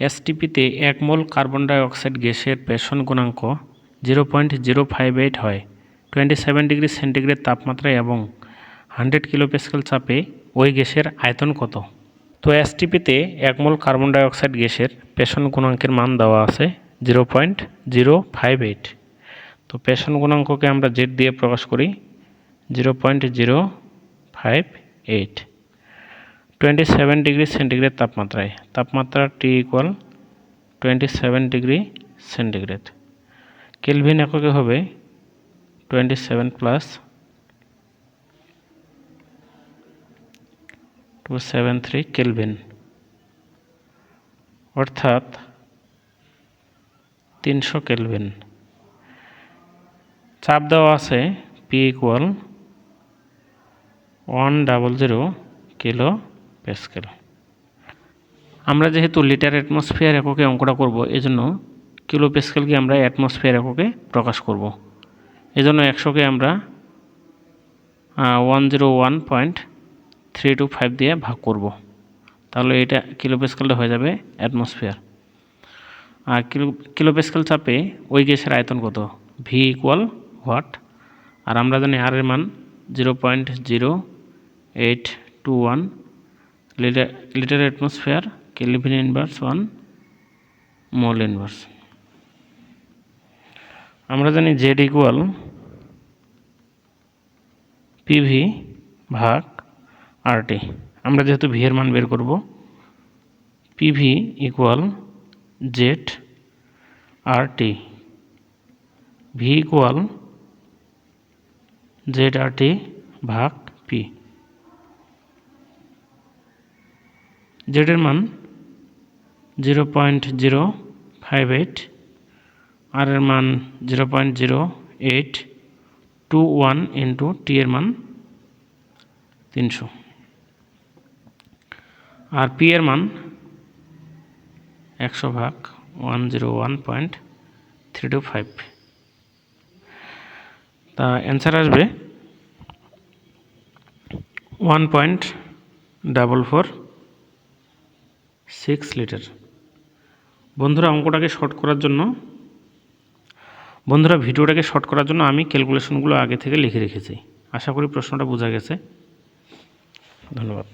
এসটিপিতে 1 মোল carbon dioxide গ্যাসের পেষণ গুণাঙ্ক 0.058 হয় 27 ডিগ্রি সেন্টিগ্রেড তাপমাত্রায় এবং 100 কিলোপ্যাসকেল চাপে ওই গ্যাসের আয়তন কত? তো এসটিপিতে 1 মোল কার্বন ডাইঅক্সাইড গ্যাসের পেষণ গুণাঙ্কের মান দেওয়া আছে 0.058। তো পেষণ গুণাঙ্ককে আমরা জেড দিয়ে প্রকাশ করি 0.058। 27 ডিগ্রি সেন্টিগ্রেড তাপমাত্রায়, তাপমাত্রা T equal 27 degree centigrade. Kelvin এককে হবে 27 প্লাস 273 কেলভিন, অর্থাৎ 300 কেলভিন। চাপ দেওয়া আছে পি ইকুয়াল 100 কিলো প্যাসকেল। আমরা যেহেতু লিটার অ্যাটমসফিয়ার এককে অঙ্কটা করব, এজন্য কিলো প্যাসকেলকে আমরা অ্যাটমসফিয়ার এককে প্রকাশ করব। এজন্য 100কে আমরা 101.325 দিয়ে ভাগ করব, তাহলে এটা কিলো প্যাসকেলটা হয়ে যাবে অ্যাটমসফিয়ার। আর কিলো প্যাসকেল চাপে ওই গ্যাসের আয়তন কত? V equal what? আর আমরা জানি আর এর মান 0.0821 litre atmosphere kelvin inverse 1 mole inverse. আমরা জানি জেড ইকুয়াল পিভি ভাগ আরটি। আমরা যেহেতু ভি এর মান বের করব, PV equal Z RT, V equal Z RT ভাগ পি। জেড এর মান 0.058, আর এর মান 0.0821 ইন্টু টি এর মান 300, আর পি এর মান 100 ভাগ 101.325। তা অ্যান্সার আসবে 1.446 লিটার। বন্ধুরা ভিডিওটাকে শর্ট করার জন্য আমি ক্যালকুলেশনগুলো আগে থেকে লিখে রেখেছি। আশা করি প্রশ্নটা বোঝা গেছে। ধন্যবাদ।